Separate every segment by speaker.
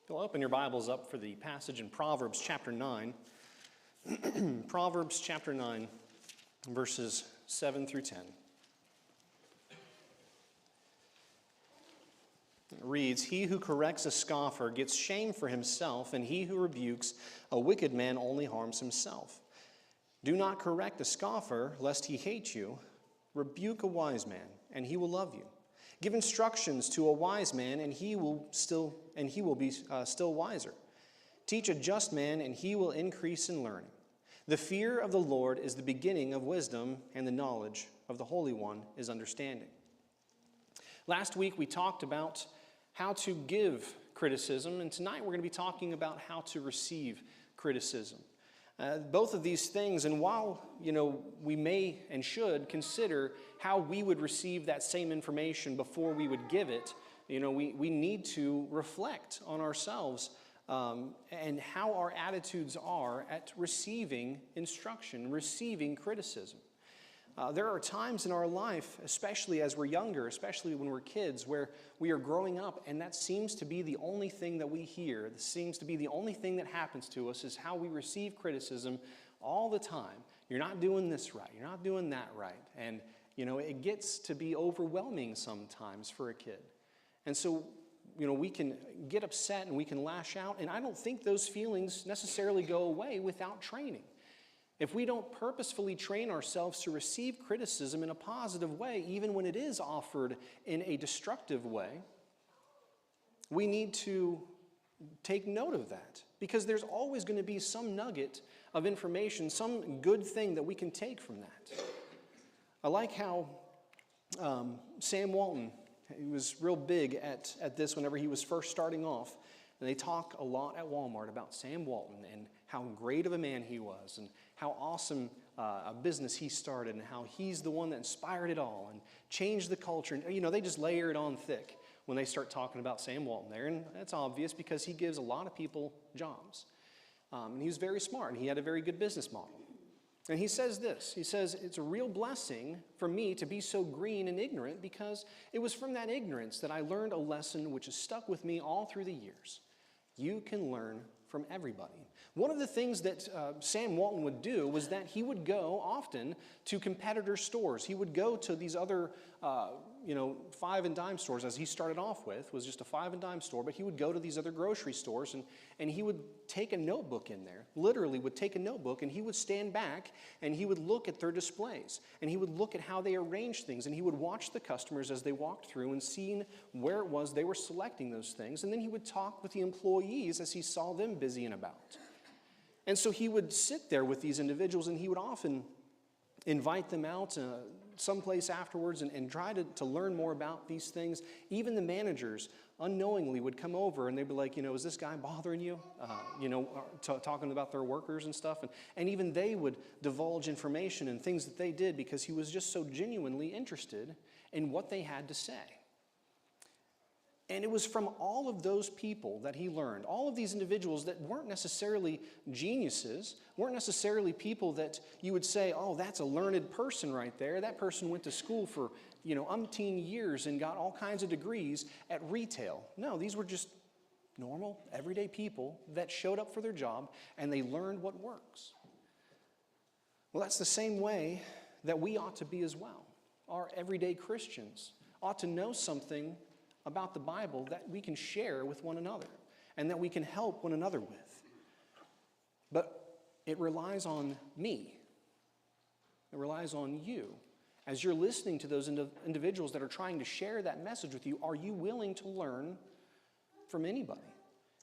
Speaker 1: You'll open your Bibles up for the passage in Proverbs chapter 9. Proverbs chapter 9, verses 7 through 10. It reads, "He who corrects a scoffer gets shame for himself, and he who rebukes a wicked man only harms himself. Do not correct a scoffer, lest he hate you. Rebuke a wise man, and he will love you. Give instructions to a wise man, and he will be still wiser. Teach a just man, and he will increase in learning. The fear of the Lord is the beginning of wisdom, and the knowledge of the Holy One is understanding." Last week we talked about how to give criticism, and tonight we're going to be talking about how to receive criticism. Both of these things, and while, we may and should consider how we would receive that same information before we would give it, we need to reflect on ourselves and how our attitudes are at receiving instruction, receiving criticism. There are times in our life, especially as we're younger, especially when we're kids, where we are growing up, and that seems to be the only thing that we hear. It seems to be the only thing that happens to us is how we receive criticism all the time. You're not doing this right. You're not doing that right. And, it gets to be overwhelming sometimes for a kid. And so, we can get upset and we can lash out, and I don't think those feelings necessarily go away without training. If we don't purposefully train ourselves to receive criticism in a positive way, even when it is offered in a destructive way, we need to take note of that, because there's always going to be some nugget of information, some good thing that we can take from that. I like how Sam Walton, he was real big at this whenever he was first starting off, and they talk a lot at Walmart about Sam Walton and how great of a man he was, and how awesome a business he started, and how he's the one that inspired it all and changed the culture. And, they just layer it on thick when they start talking about Sam Walton there. And that's obvious because he gives a lot of people jobs. And he was very smart, and he had a very good business model. And he says this, he says, "It's a real blessing for me to be so green and ignorant, because it was from that ignorance that I learned a lesson which has stuck with me all through the years. You can learn from everybody." One of the things that Sam Walton would do was that he would go often to competitor stores. He would go to these other, five and dime stores, as he started off with, was just a five and dime store, but he would go to these other grocery stores, and he would take a notebook in there, literally would take a notebook, and he would stand back, and he would look at their displays, and he would look at how they arranged things, and he would watch the customers as they walked through and seeing where it was they were selecting those things, and then he would talk with the employees as he saw them busy and about. And so he would sit there with these individuals, and he would often invite them out someplace afterwards and try to learn more about these things. Even the managers unknowingly would come over, and they'd be like, "Is this guy bothering you?" Talking about their workers and stuff. And even they would divulge information and things that they did, because he was just so genuinely interested in what they had to say. And it was from all of those people that he learned, all of these individuals that weren't necessarily geniuses, weren't necessarily people that you would say, "Oh, that's a learned person right there. That person went to school for, umpteen years and got all kinds of degrees at retail." No, these were just normal, everyday people that showed up for their job, and they learned what works. Well, that's the same way that we ought to be as well. Our everyday Christians ought to know something about the Bible that we can share with one another and that we can help one another with. But it relies on me. It relies on you. As you're listening to those individuals that are trying to share that message with you, are you willing to learn from anybody?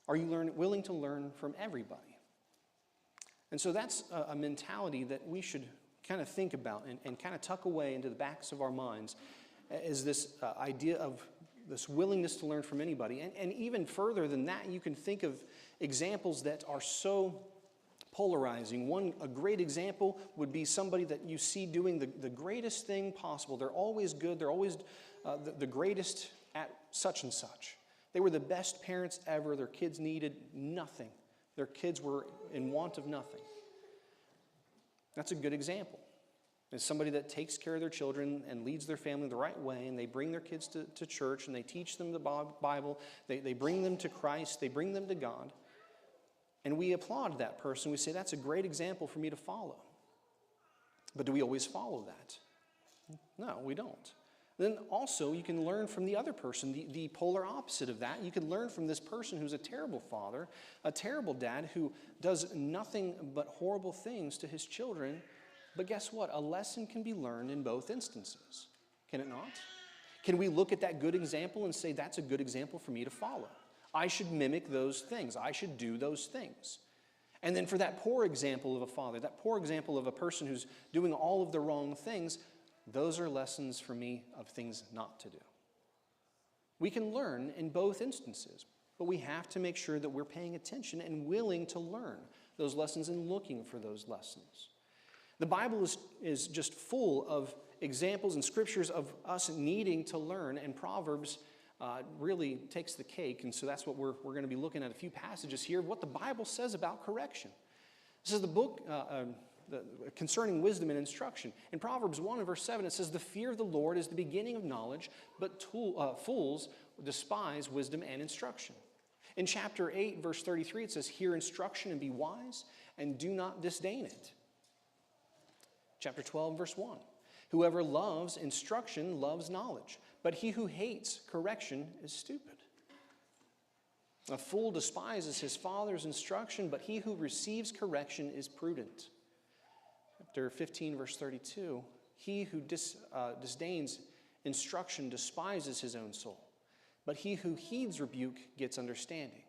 Speaker 1: Are you willing to learn from everybody? And so that's a mentality that we should kind of think about and kind of tuck away into the backs of our minds, is this idea of this willingness to learn from anybody. And even further than that, you can think of examples that are so polarizing. A great example would be somebody that you see doing the greatest thing possible. They're always good. They're always the greatest at such and such. They were the best parents ever. Their kids needed nothing. Their kids were in want of nothing. That's a good example. As somebody that takes care of their children and leads their family the right way, and they bring their kids to church, and they teach them the Bible, they bring them to Christ, they bring them to God, and we applaud that person. We say, that's a great example for me to follow. But do we always follow that? No, we don't. Then also, you can learn from the other person, the polar opposite of that. You can learn from this person who's a terrible father, a terrible dad who does nothing but horrible things to his children. But guess what? A lesson can be learned in both instances. Can it not? Can we look at that good example and say, that's a good example for me to follow? I should mimic those things. I should do those things. And then for that poor example of a father, that poor example of a person who's doing all of the wrong things, those are lessons for me of things not to do. We can learn in both instances, but we have to make sure that we're paying attention and willing to learn those lessons and looking for those lessons. The Bible is just full of examples and scriptures of us needing to learn, and Proverbs really takes the cake, and so that's what we're going to be looking at a few passages here of what the Bible says about correction. This is the book concerning wisdom and instruction. In Proverbs 1 and verse 7, it says, the fear of the Lord is the beginning of knowledge, but fools despise wisdom and instruction. In chapter 8, verse 33, it says, hear instruction and be wise, and do not disdain it. Chapter 12, verse 1. Whoever loves instruction loves knowledge, but he who hates correction is stupid. A fool despises his father's instruction, but he who receives correction is prudent. Chapter 15, verse 32. He who disdains instruction despises his own soul, but he who heeds rebuke gets understanding.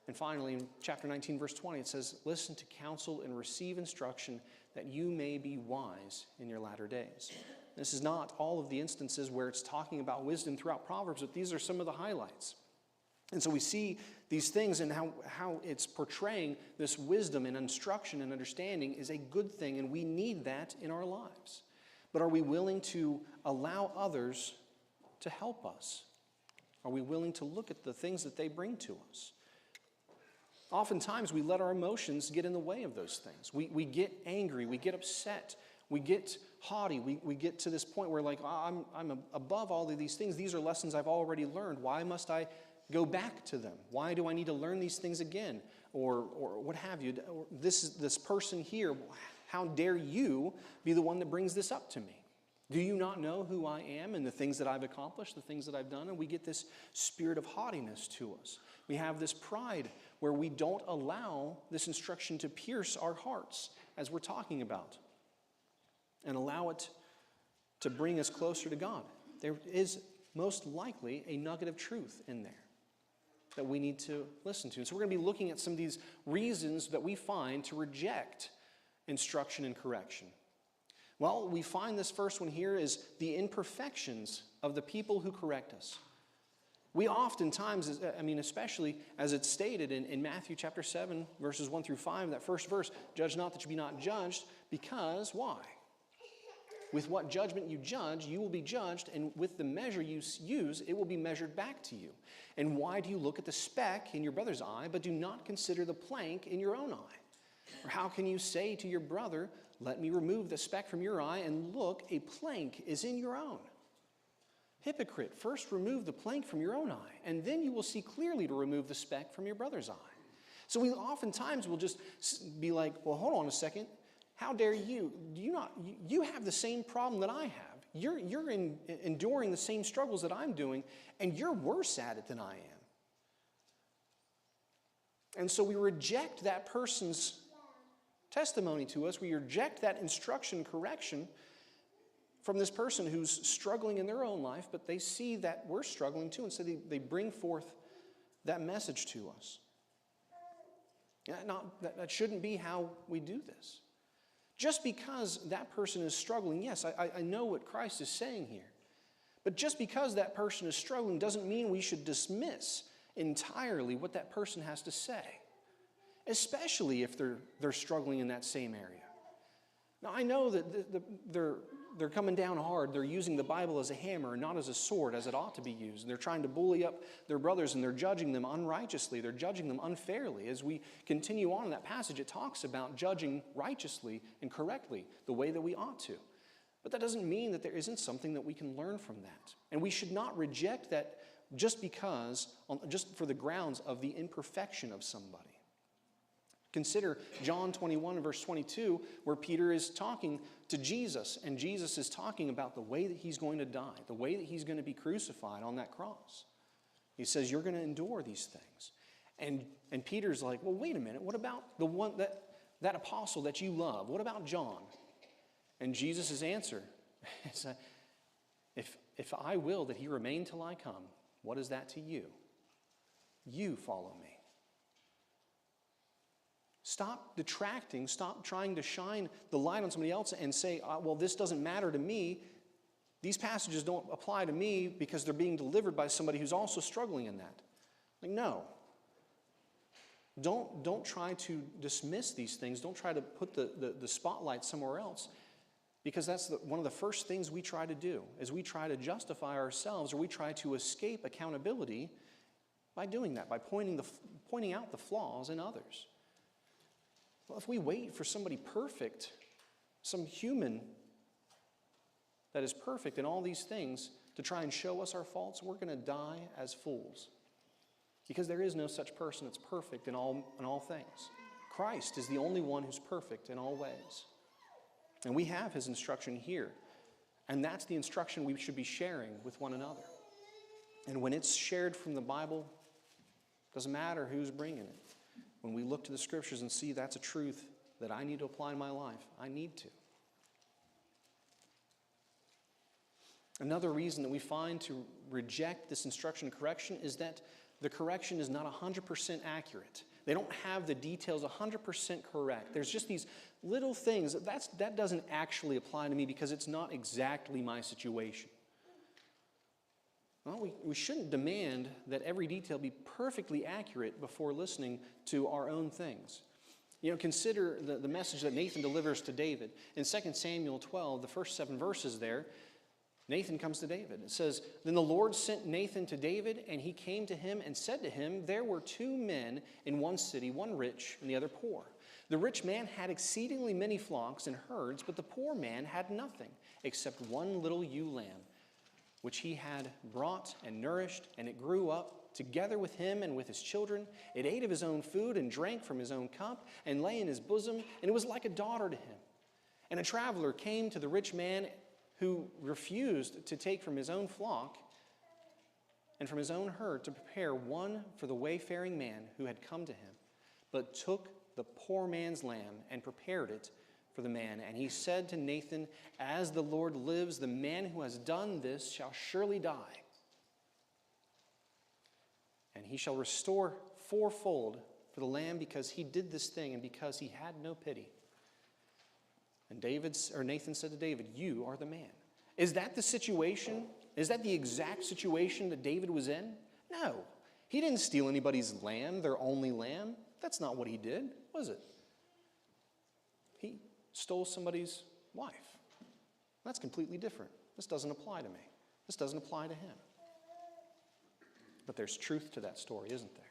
Speaker 1: And finally, in chapter 19, verse 20, it says, listen to counsel and receive instruction that you may be wise in your latter days. This is not all of the instances where it's talking about wisdom throughout Proverbs, but these are some of the highlights. And so we see these things and how it's portraying this wisdom and instruction and understanding is a good thing, and we need that in our lives. But are we willing to allow others to help us? Are we willing to look at the things that they bring to us? Oftentimes, we let our emotions get in the way of those things. We get angry, we get upset, we get haughty, we get to this point where like, oh, I'm above all of these things. These are lessons I've already learned. Why must I go back to them? Why do I need to learn these things again? Or what have you? This person here, how dare you be the one that brings this up to me? Do you not know who I am and the things that I've accomplished, the things that I've done? And we get this spirit of haughtiness to us. We have this pride where we don't allow this instruction to pierce our hearts as we're talking about and allow it to bring us closer to God. There is most likely a nugget of truth in there that we need to listen to. And so we're going to be looking at some of these reasons that we find to reject instruction and correction. Well, we find this first one here is the imperfections of the people who correct us. We oftentimes, especially as it's stated in Matthew chapter 7, verses 1 through 5, that first verse, judge not that you be not judged, because why? With what judgment you judge, you will be judged, and with the measure you use, it will be measured back to you. And why do you look at the speck in your brother's eye, but do not consider the plank in your own eye? Or how can you say to your brother, let me remove the speck from your eye, and look, a plank is in your own? Hypocrite, first remove the plank from your own eye, and then you will see clearly to remove the speck from your brother's eye. So we oftentimes will just be like, well, hold on a second. How dare you? You have the same problem that I have. You're enduring the same struggles that I'm doing, and you're worse at it than I am. And so we reject that person's testimony to us. We reject that instruction, correction from this person who's struggling in their own life, but they see that we're struggling too, and so they bring forth that message to us. That shouldn't be how we do this. Just because that person is struggling, yes, I know what Christ is saying here. But just because that person is struggling doesn't mean we should dismiss entirely what that person has to say, especially if they're struggling in that same area. Now, I know that they're coming down hard. They're using the Bible as a hammer and not as a sword as it ought to be used. And they're trying to bully up their brothers, and they're judging them unrighteously. They're judging them unfairly. As we continue on in that passage, it talks about judging righteously and correctly, the way that we ought to. But that doesn't mean that there isn't something that we can learn from that. And we should not reject that just for the grounds of the imperfection of somebody. Consider John 21, verse 22, where Peter is talking to Jesus, and Jesus is talking about the way that he's going to die, the way that he's going to be crucified on that cross. He says, you're going to endure these things. And Peter's like, well, wait a minute, what about the one that apostle that you love? What about John? And Jesus' answer is, if I will that he remain till I come, what is that to you? You follow me. Stop detracting, stop trying to shine the light on somebody else and say, well, this doesn't matter to me. These passages don't apply to me because they're being delivered by somebody who's also struggling in that. Like, no. Don't try to dismiss these things. Don't try to put the spotlight somewhere else, because that's one of the first things we try to do, is we try to justify ourselves, or we try to escape accountability by doing that, by pointing out the flaws in others. Well, if we wait for somebody perfect, some human that is perfect in all these things to try and show us our faults, we're going to die as fools. Because there is no such person that's perfect in all things. Christ is the only one who's perfect in all ways. And we have his instruction here. And that's the instruction we should be sharing with one another. And when it's shared from the Bible, it doesn't matter who's bringing it. When we look to the Scriptures and see that's a truth that I need to apply in my life, I need to. Another reason that we find to reject this instruction and correction is that the correction is not 100% accurate. They don't have the details 100% correct. There's just these little things that doesn't actually apply to me because it's not exactly my situation. Well, we shouldn't demand that every detail be perfectly accurate before listening to our own things. You know, consider the message that Nathan delivers to David. In 2 Samuel 12, the first 7 verses there, Nathan comes to David. It says, then the Lord sent Nathan to David, and he came to him and said to him, there were 2 men in one city, one rich and the other poor. The rich man had exceedingly many flocks and herds, but the poor man had nothing except one little ewe lamb, which he had brought and nourished, and it grew up together with him and with his children. It ate of his own food and drank from his own cup and lay in his bosom, and it was like a daughter to him. And a traveler came to the rich man who refused to take from his own flock and from his own herd to prepare one for the wayfaring man who had come to him, but took the poor man's lamb and prepared it for the man. And he said to Nathan, as the Lord lives, the man who has done this shall surely die. And he shall restore fourfold for the lamb because he did this thing and because he had no pity. And Nathan said to David, you are the man. Is that the situation? Is that the exact situation that David was in? No. He didn't steal anybody's lamb, their only lamb. That's not what he did, was it? He stole somebody's wife. That's completely different. This doesn't apply to me. This doesn't apply to him. But there's truth to that story, isn't there?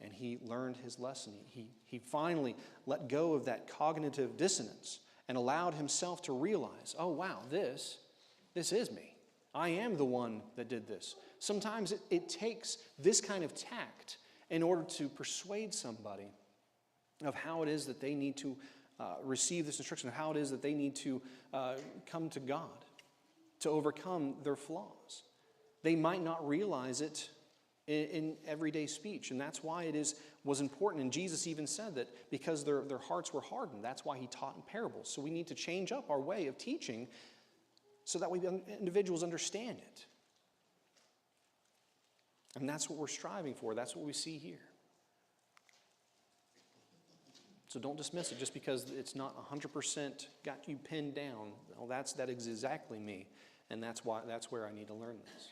Speaker 1: And he learned his lesson. He finally let go of that cognitive dissonance and allowed himself to realize, oh wow, this is me. I am the one that did this. Sometimes it takes this kind of tact in order to persuade somebody of how it is that they need to receive this instruction, of how it is that they need to come to God, to overcome their flaws. They might not realize it in everyday speech, and that's why was important. And Jesus even said that because their hearts were hardened, that's why he taught in parables. So we need to change up our way of teaching so that individuals understand it. And that's what we're striving for. That's what we see here. So don't dismiss it just because it's not 100% got you pinned down. Well, that is exactly me, and that's where I need to learn this.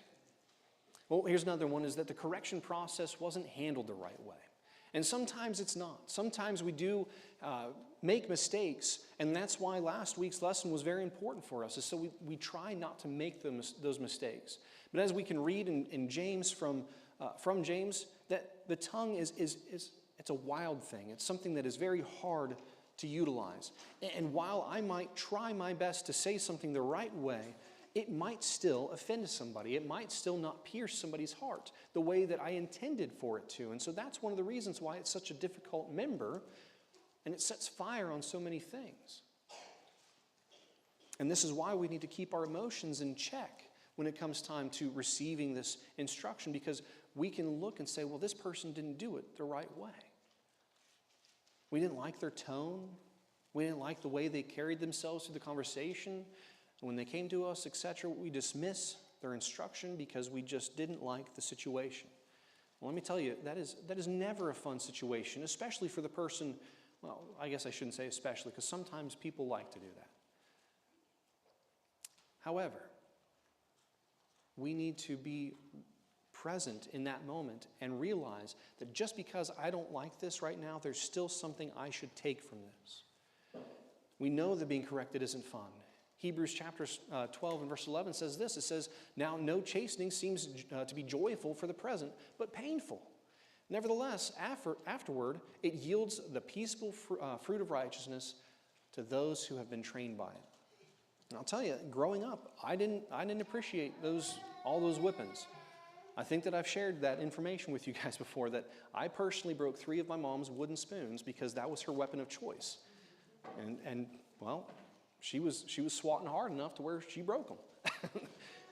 Speaker 1: Well, here's another one, is that the correction process wasn't handled the right way. And sometimes it's not. Sometimes we do make mistakes, and that's why last week's lesson was very important for us, is so we try not to make those mistakes. But as we can read in James from James, that the tongue is it's a wild thing. It's something that is very hard to utilize. And while I might try my best to say something the right way, it might still offend somebody. It might still not pierce somebody's heart the way that I intended for it to. And so that's one of the reasons why it's such a difficult member, and it sets fire on so many things. And this is why we need to keep our emotions in check when it comes time to receiving this instruction, because we can look and say, well, this person didn't do it the right way. We didn't like their tone. We didn't like the way they carried themselves through the conversation. And when they came to us, etc., we dismiss their instruction because we just didn't like the situation. Well, let me tell you, that is never a fun situation, especially for the person. Well, I guess I shouldn't say especially, because sometimes people like to do that. However, we need to be present in that moment and realize that just because I don't like this right now, there's still something I should take from this. We know that being corrected isn't fun. Hebrews chapter 12 and verse 11 says this. It says, now no chastening seems to be joyful for the present, but painful. Nevertheless, afterward, it yields the peaceful fruit of righteousness to those who have been trained by it. And I'll tell you, growing up, I didn't appreciate all those whippings. I think that I've shared that information with you guys before, that I personally broke 3 of my mom's wooden spoons because that was her weapon of choice. And well, she was swatting hard enough to where she broke them.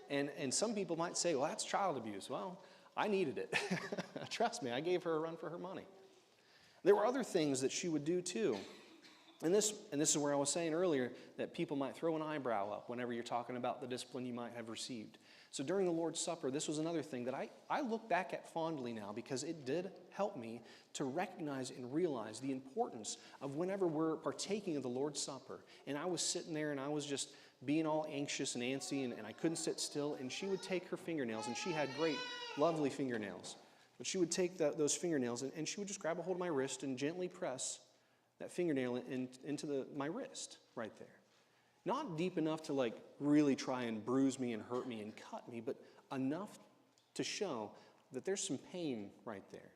Speaker 1: and some people might say, well, that's child abuse. Well, I needed it. Trust me, I gave her a run for her money. There were other things that she would do too. And this is where I was saying earlier that people might throw an eyebrow up whenever you're talking about the discipline you might have received. So during the Lord's Supper, this was another thing that I look back at fondly now, because it did help me to recognize and realize the importance of whenever we're partaking of the Lord's Supper. And I was sitting there and I was just being all anxious and antsy, and I couldn't sit still. And she would take her fingernails, and she had great, lovely fingernails. But she would take those fingernails and she would just grab a hold of my wrist and gently press that fingernail into my wrist right there. Not deep enough to like really try and bruise me and hurt me and cut me, but enough to show that there's some pain right there.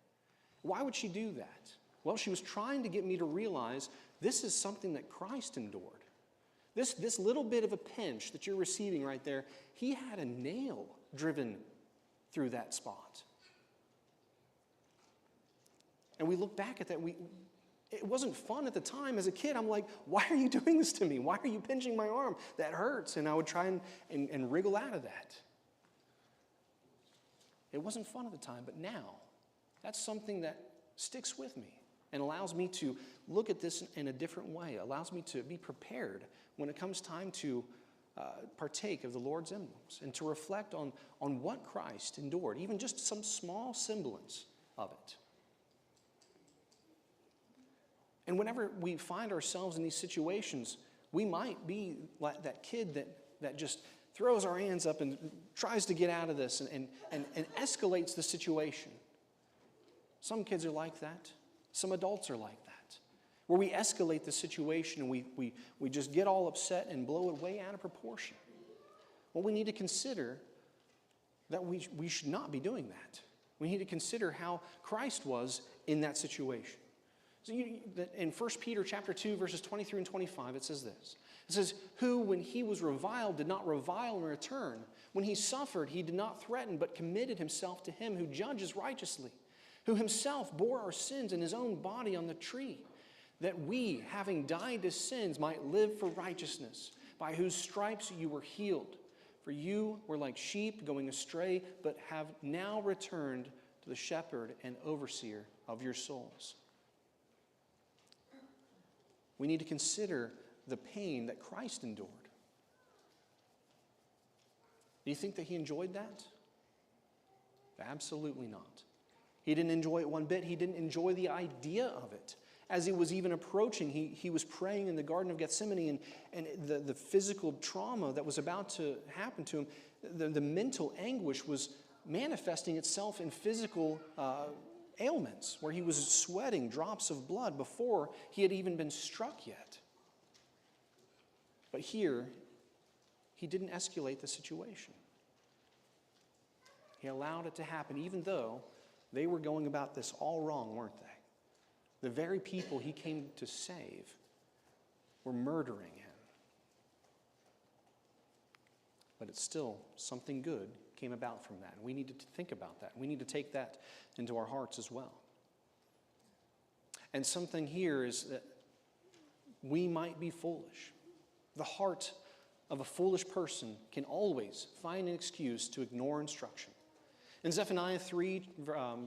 Speaker 1: Why would she do that? Well, she was trying to get me to realize this is something that Christ endured. This little bit of a pinch that you're receiving right there, he had a nail driven through that spot. And we look back at that, it wasn't fun at the time. As a kid, I'm like, why are you doing this to me? Why are you pinching my arm? That hurts. And I would try and wriggle out of that. It wasn't fun at the time, but now, that's something that sticks with me and allows me to look at this in a different way, allows me to be prepared when it comes time to partake of the Lord's emblems and to reflect on what Christ endured, even just some small semblance of it. And whenever we find ourselves in these situations, we might be like that kid that just throws our hands up and tries to get out of this and escalates the situation. Some kids are like that. Some adults are like that, where we escalate the situation and we just get all upset and blow it way out of proportion. Well, we need to consider that we should not be doing that. We need to consider how Christ was in that situation. So in 1 Peter chapter 2, verses 23 and 25, it says this. It says, who, when he was reviled, did not revile in return. When he suffered, he did not threaten, but committed himself to him who judges righteously, who himself bore our sins in his own body on the tree, that we, having died to sins, might live for righteousness, by whose stripes you were healed. For you were like sheep going astray, but have now returned to the shepherd and overseer of your souls. We need to consider the pain that Christ endured. Do you think that he enjoyed that? Absolutely not. He didn't enjoy it one bit. He didn't enjoy the idea of it. As he was even approaching, he was praying in the Garden of Gethsemane, and the physical trauma that was about to happen to him, the mental anguish was manifesting itself in physical ailments, where he was sweating drops of blood before he had even been struck yet. But here, he didn't escalate the situation. He allowed it to happen, even though they were going about this all wrong, weren't they? The very people he came to save were murdering him. But it's still something good came about from that. And we need to think about that. We need to take that into our hearts as well. And something here is that we might be foolish. The heart of a foolish person can always find an excuse to ignore instruction. In Zephaniah 3,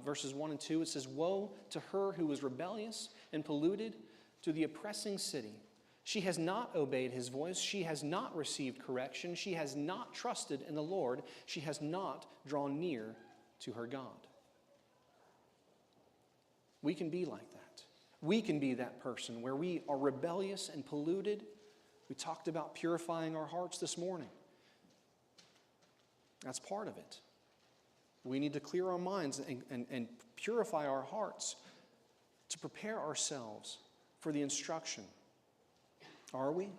Speaker 1: verses 1 and 2, it says, "Woe to her who is rebellious and polluted, to the oppressing city. She has not obeyed his voice. She has not received correction. She has not trusted in the Lord. She has not drawn near to her God." We can be like that. We can be that person where we are rebellious and polluted. We talked about purifying our hearts this morning. That's part of it. We need to clear our minds and purify our hearts to prepare ourselves for the instruction. Are we?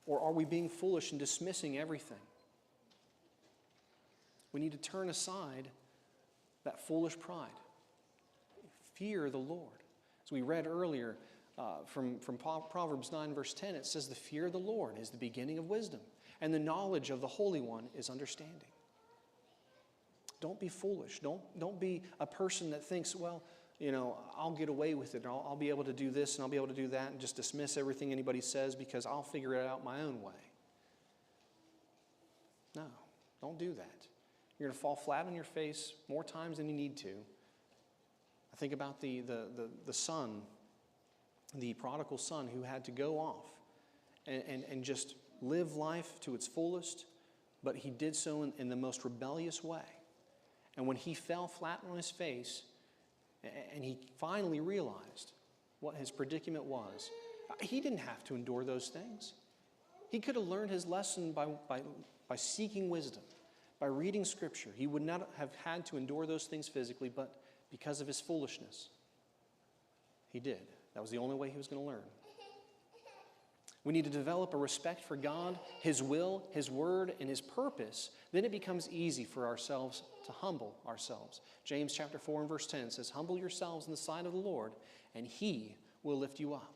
Speaker 1: Or are we being foolish and dismissing everything? We need to turn aside that foolish pride. Fear the Lord. As we read earlier from Proverbs 9, verse 10, it says, "The fear of the Lord is the beginning of wisdom, and the knowledge of the Holy One is understanding." Don't be foolish. Don't be a person that thinks, well, I'll get away with it. I'll be able to do this and I'll be able to do that and just dismiss everything anybody says because I'll figure it out my own way. No, don't do that. You're going to fall flat on your face more times than you need to. I think about the son, the prodigal son who had to go off and just live life to its fullest, but he did so in the most rebellious way. And when he fell flat on his face and he finally realized what his predicament was, he didn't have to endure those things. He could have learned his lesson by seeking wisdom, by reading Scripture. He would not have had to endure those things physically, but because of his foolishness, he did. That was the only way he was going to learn. We need to develop a respect for God, His will, His word, and His purpose. Then it becomes easy for ourselves to humble ourselves. James chapter 4 and verse 10 says, "Humble yourselves in the sight of the Lord, and He will lift you up."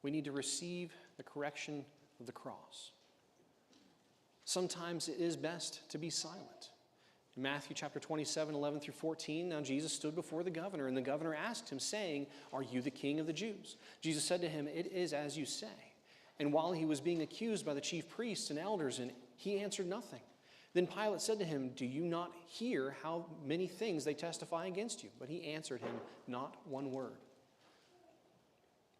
Speaker 1: We need to receive the correction of the cross. Sometimes it is best to be silent. In Matthew chapter 27, 11 through 14, now Jesus stood before the governor, and the governor asked him, saying, "Are you the king of the Jews?" Jesus said to him, "It is as you say." And while he was being accused by the chief priests and elders, and he answered nothing. Then Pilate said to him, "Do you not hear how many things they testify against you?" But he answered him not one word.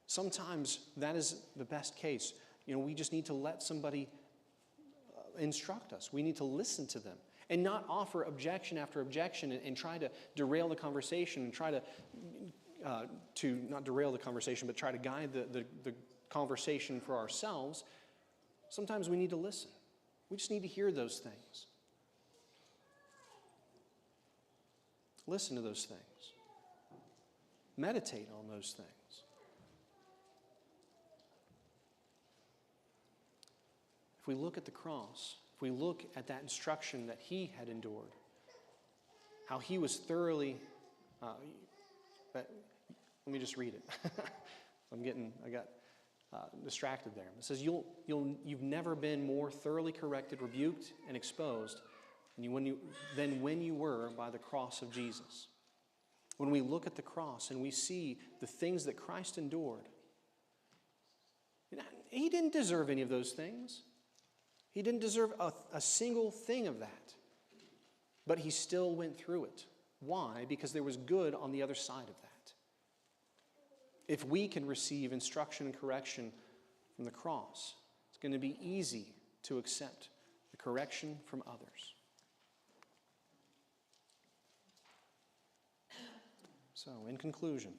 Speaker 1: Sometimes that is the best case. We just need to let somebody instruct us. We need to listen to them and not offer objection after objection and try to derail the conversation and try to not derail the conversation, but try to guide the conversation for ourselves. Sometimes we need to listen. We just need to hear those things. Listen to those things. Meditate on those things. If we look at the cross, if we look at that instruction that he had endured, how he was thoroughly, let me just read it. I got distracted there. It says, you've never been more thoroughly corrected, rebuked, and exposed than when you were by the cross of Jesus. When we look at the cross and we see the things that Christ endured, he didn't deserve any of those things. He didn't deserve a single thing of that. But he still went through it. Why? Because there was good on the other side of that. If we can receive instruction and correction from the cross, it's going to be easy to accept the correction from others. So, in conclusion,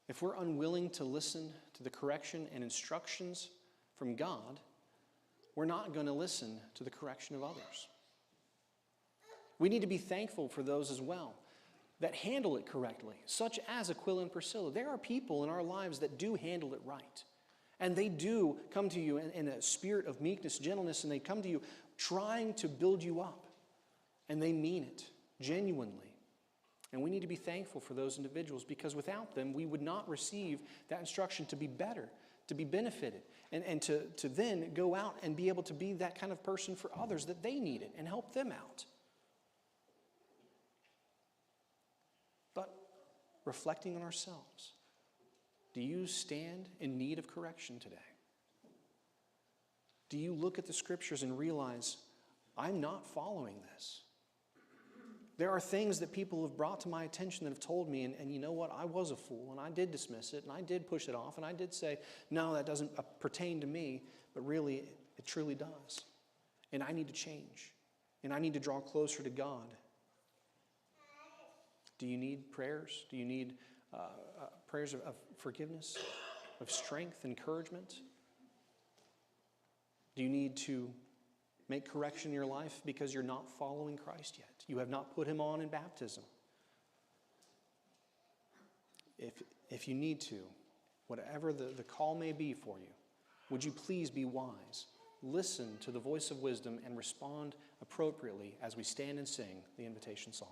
Speaker 1: if we're unwilling to listen to the correction and instructions from God, we're not going to listen to the correction of others. We need to be thankful for those as well that handle it correctly, such as Aquila and Priscilla. There are people in our lives that do handle it right. And they do come to you in a spirit of meekness, gentleness, and they come to you trying to build you up. And they mean it genuinely. And we need to be thankful for those individuals, because without them, we would not receive that instruction to be better, to be benefited, and to then go out and be able to be that kind of person for others that they need it and help them out. But reflecting on ourselves, do you stand in need of correction today? Do you look at the scriptures and realize, I'm not following this? There are things that people have brought to my attention that have told me, and you know what, I was a fool, and I did dismiss it, and I did push it off, and I did say, no, that doesn't pertain to me, but really, it truly does. And I need to change, and I need to draw closer to God. Do you need prayers? Do you need prayers of forgiveness, of strength, encouragement? Do you need to make correction in your life because you're not following Christ yet? You have not put him on in baptism. If you need to, whatever the call may be for you, would you please be wise? Listen to the voice of wisdom and respond appropriately as we stand and sing the invitation song.